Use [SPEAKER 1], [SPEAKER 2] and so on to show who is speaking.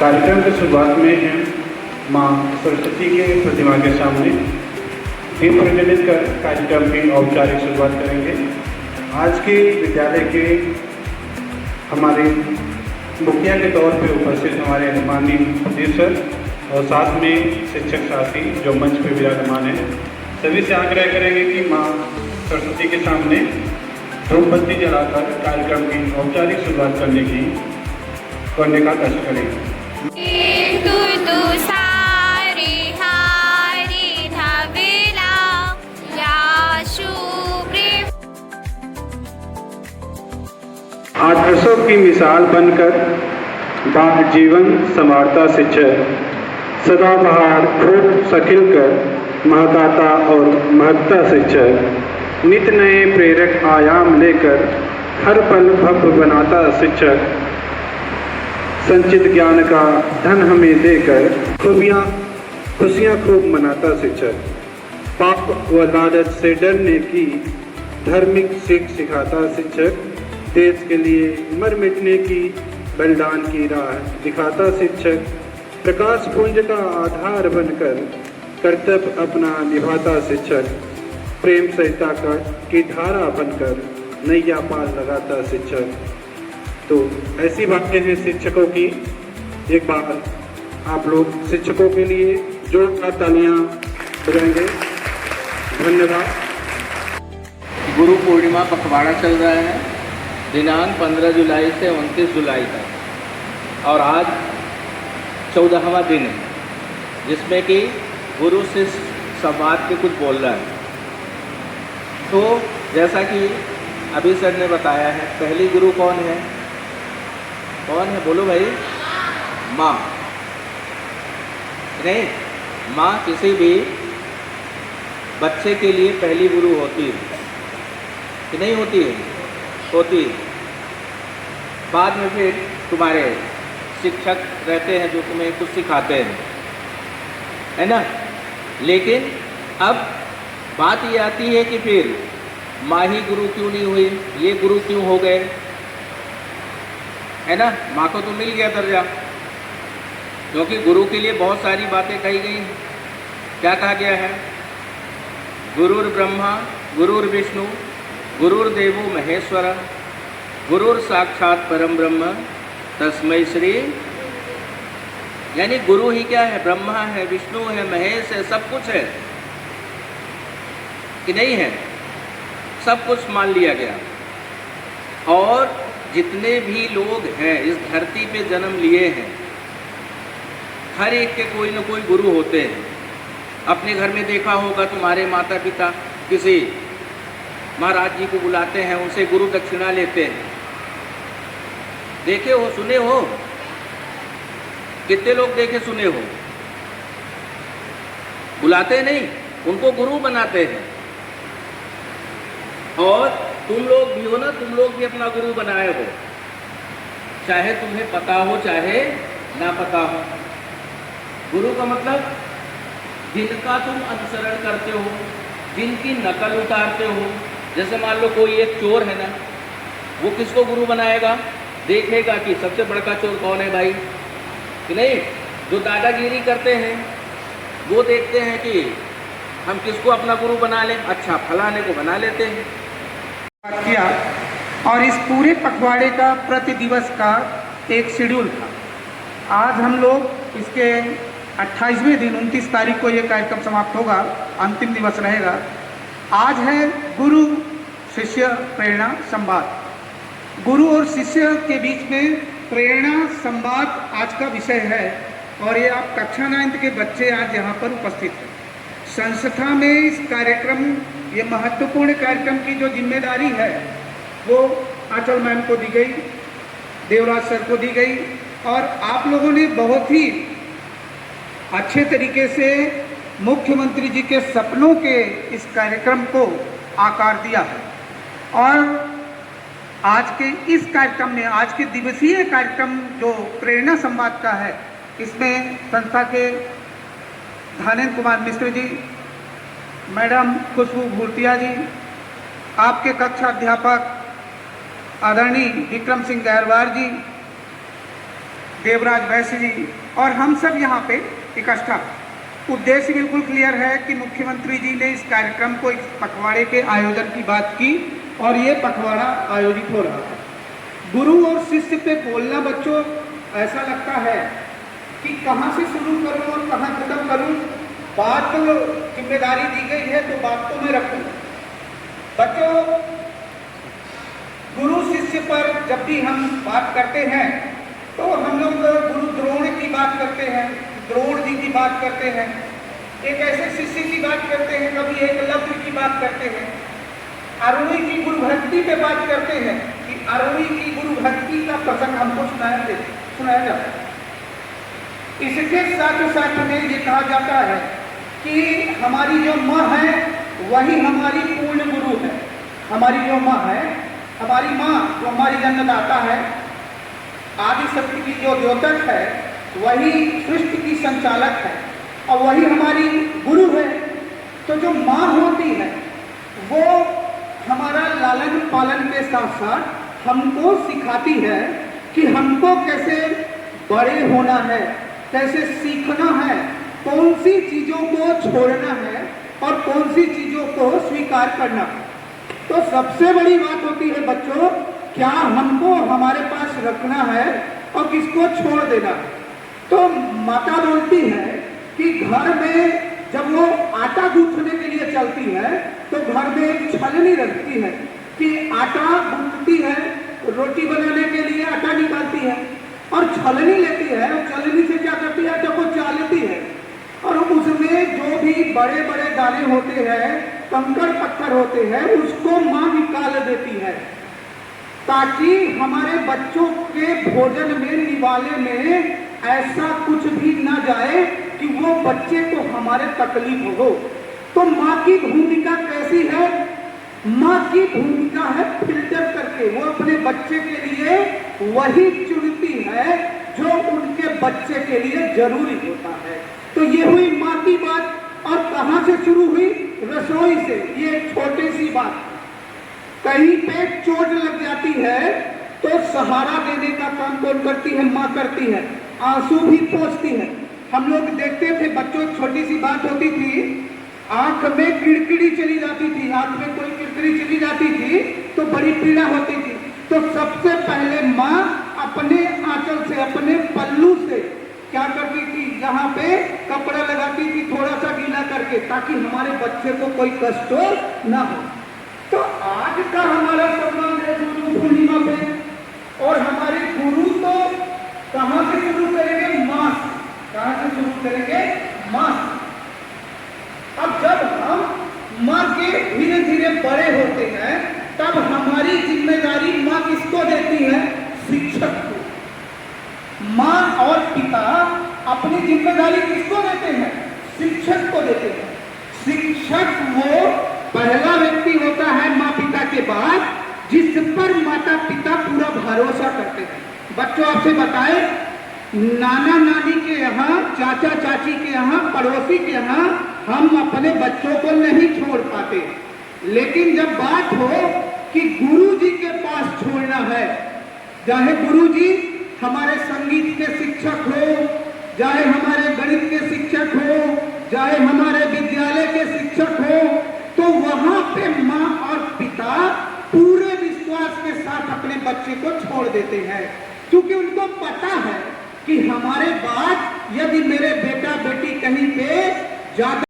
[SPEAKER 1] कार्यक्रम की शुरुआत में हम माँ सरस्वती के प्रतिमा के सामने दीप प्रज्वलित कर कार्यक्रम की औपचारिक शुरुआत करेंगे। आज के विद्यालय के हमारे मुखिया के तौर पे उपस्थित हमारे माननीय प्रोफेसर और साथ में शिक्षक साथी जो मंच पे विराजमान हैं, सभी से आग्रह करेंगे कि माँ सरस्वती के सामने धूपबत्ती जलाकर कार्यक्रम की औपचारिक शुरुआत करने का कष्ट करेंगे। आदर्शों की मिसाल बनकर बाग जीवन संवारता शिक्षक, सदाबहार खूब सखिल कर महकाता और महकता शिक्षक, नित नए प्रेरक आयाम लेकर हर पल भव्य बनाता शिक्षक, संचित ज्ञान का धन हमें देकर खुशियाँ खूब मनाता शिक्षक, पाप व लालच से डरने की धार्मिक सीख सिखाता शिक्षक, देश के लिए मर मिटने की बलिदान की राह दिखाता शिक्षक, प्रकाश पुंज का आधार बनकर कर्तव्य अपना निभाता शिक्षक, प्रेम सहिता की धारा बनकर नैया पार लगाता शिक्षक। तो ऐसी बातें हैं शिक्षकों की। एक बार आप लोग शिक्षकों के लिए जोरदार तालियां बजाएंगे। धन्यवाद।
[SPEAKER 2] गुरु पूर्णिमा पखवाड़ा चल रहा है दिनांक 15 जुलाई से 29 जुलाई तक, और आज 14वां दिन है जिसमें कि गुरु शिष्य संवाद के कुछ बोल रहा है। तो जैसा कि अभी सर ने बताया है, पहली गुरु कौन है? कौन है बोलो भाई? माँ। नहीं, माँ किसी भी बच्चे के लिए पहली गुरु होती है कि नहीं होती है? होती है। बाद में फिर तुम्हारे शिक्षक रहते हैं जो तुम्हें कुछ सिखाते हैं, है ना। लेकिन अब बात ये आती है कि फिर माँ ही गुरु क्यों नहीं हुई, ये गुरु क्यों हो गए, है ना। माँ को तो मिल गया दर्जा, क्योंकि गुरु के लिए बहुत सारी बातें कही गई हैं। क्या कहा गया है? गुरुर ब्रह्मा गुरुर विष्णु गुरुर्देवो महेश्वर गुरुर साक्षात परम ब्रह्म तस्मै श्री। यानी गुरु ही क्या है? ब्रह्मा है, विष्णु है, महेश है, सब कुछ है कि नहीं है? सब कुछ मान लिया गया। और जितने भी लोग हैं इस धरती पे जन्म लिए हैं, हर एक के कोई न कोई गुरु होते हैं। अपने घर में देखा होगा, तुम्हारे माता पिता किसी महाराज जी को बुलाते हैं, उनसे गुरु दक्षिणा लेते हैं। देखे हो, सुने हो? कितने लोग देखे सुने हो? बुलाते नहीं, उनको गुरु बनाते हैं। और तुम लोग भी हो ना, तुम लोग भी अपना गुरु बनाए हो, चाहे तुम्हें पता हो चाहे ना पता हो। गुरु का मतलब जिनका तुम अनुसरण करते हो, जिनकी नकल उतारते हो। जैसे मान लो कोई एक चोर है ना, वो किसको गुरु बनाएगा? देखेगा कि सबसे बड़का चोर कौन है भाई, कि नहीं। जो दादागिरी करते हैं वो देखते हैं कि हम किसको अपना गुरु बना लें, अच्छा फलाने को बना लेते हैं।
[SPEAKER 3] किया और इस पूरे पखवाड़े का प्रति दिवस का एक शेड्यूल था। आज हम लोग इसके 28वें दिन 29 तारीख को ये कार्यक्रम समाप्त होगा, अंतिम दिवस रहेगा। आज है गुरु शिष्य प्रेरणा संवाद। गुरु और शिष्य के बीच में प्रेरणा संवाद आज का विषय है। और ये आप कक्षा 9 के बच्चे आज यहाँ पर उपस्थित हैं। संस्था में इस कार्यक्रम, ये महत्वपूर्ण कार्यक्रम की जो जिम्मेदारी है वो आंचल मैम को दी गई, देवराज सर को दी गई, और आप लोगों ने बहुत ही अच्छे तरीके से मुख्यमंत्री जी के सपनों के इस कार्यक्रम को आकार दिया है। और आज के इस कार्यक्रम में, आज के दिवसीय कार्यक्रम जो प्रेरणा संवाद का है, इसमें संस्था के धनेन्द्र कुमार मिश्र जी, मैडम खुशबू भूतिया जी, आपके कक्षा अध्यापक आदरणीय विक्रम सिंह गहरवार जी, देवराज वैश्य जी और हम सब यहाँ पे इकट्ठा। उद्देश्य बिल्कुल क्लियर है कि मुख्यमंत्री जी ने इस कार्यक्रम को, इस पखवाड़े के आयोजन की बात की और ये पखवाड़ा आयोजित हो रहा है। गुरु और शिष्य पे बोलना बच्चों ऐसा लगता है कि कहाँ से शुरू करूँ और कहाँ खत्म करूँ। बात तो जिम्मेदारी दी गई है तो बात तो मैं रखूँ। बच्चों, गुरु शिष्य पर जब भी हम बात करते हैं तो हम लोग गुरु द्रोण की बात करते हैं, द्रोण जी की बात करते हैं, एक ऐसे शिष्य की बात करते हैं, कभी एकलव्य की बात करते हैं, अरुणी की गुरु भक्ति पे बात करते हैं कि अरुणी की गुरु भक्ति का प्रसंग हमको सुनाया जाता है। इसके साथ साथ में ये कहा जाता है कि हमारी जो माँ है वही हमारी पूर्ण गुरु है। हमारी जो माँ है, हमारी माँ जो हमारी जन्मदाता है, आदि शक्ति की जो द्योतक है, वही सृष्टि की संचालक है और वही हमारी गुरु है। तो जो माँ होती है वो हमारा लालन पालन के साथ साथ हमको सिखाती है कि हमको कैसे बड़े होना है, कैसे सीखना है, कौन सी चीज़ों को छोड़ना है और कौन सी चीज़ों को स्वीकार करना है। तो सबसे बड़ी बात होती है बच्चों, क्या हमको हमारे पास रखना है और किसको छोड़ देना है। तो माता बोलती है कि घर में जब वो आटा गूंथने के लिए चलती है तो घर में एक छलनी रखती है कि आटा गूंथती है, रोटी बनाने के लिए आटा निकालती है और छलनी लेती है और छलनी से क्या करती है, आटा को चालती है और उसमें जो भी बड़े बड़े दाने होते हैं, कंकड़ पत्थर होते हैं, उसको माँ निकाल देती है ताकि हमारे बच्चों के भोजन में, निवाले में ऐसा कुछ भी ना जाए कि वो बच्चे को हमारे तकलीफ हो। तो माँ की भूमिका कैसी है? माँ की भूमिका है फिल्टर करके वो अपने बच्चे के लिए वही चुनती है जो उनके बच्चे के लिए जरूरी होता है। तो ये हुई माँ की बात। और कहाँ से शुरू हुई? रसोई से। ये छोटी सी बात, कहीं पे चोट लग जाती है तो सहारा देने का काम कौन करती है? माँ करती है। आंसू भी पोंछती है। हम लोग देखते थे बच्चों, छोटी सी बात होती थी, आंख में किड़किड़ी चली जाती थी, आंख में कोई किड़किड़ी चली जाती थी तो बड़ी पीड़ा होती थी। तो सबसे पहले माँ अपने आंचल से, अपने पल्लू से क्या करती थी? यहाँ पे कपड़ा लगाती थी थोड़ा सा गीला करके, ताकि हमारे बच्चे को कोई कष्ट ना हो। तो आज का हमारा संबंध है गुरु पूर्णिमा पे, और हमारे गुरु तो कहाँ से शुरू करेंगे? माँ से। कहाँ से शुरू करेंगे? माँ से। अब जब हम माँ के धीरे धीरे बड़े होते हैं तब हमारी जिम्मेदारी माँ किसको देती है? शिक्षक को। माँ और पिता अपनी जिम्मेदारी किसको देते हैं? शिक्षक को देते हैं। शिक्षक वो पहला व्यक्ति होता है माँ पिता के बाद जिस पर माता पिता पूरा भरोसा करते हैं। बच्चों आपसे बताए, नाना नानी के यहाँ, चाचा चाची के यहाँ, पड़ोसी के यहाँ हम अपने बच्चों को नहीं छोड़ पाते, लेकिन जब बात हो कि गुरु जी के पास छोड़ना है, चाहे गुरु जी हमारे संगीत के शिक्षक हो, चाहे हमारे गणित के शिक्षक हो, चाहे हमारे विद्यालय के शिक्षक हो, तो वहां पे माँ और पिता पूरे विश्वास के साथ अपने बच्चे को छोड़ देते हैं, क्योंकि उनको पता है कि हमारे बाद यदि मेरे बेटा बेटी कहीं पे ज्यादा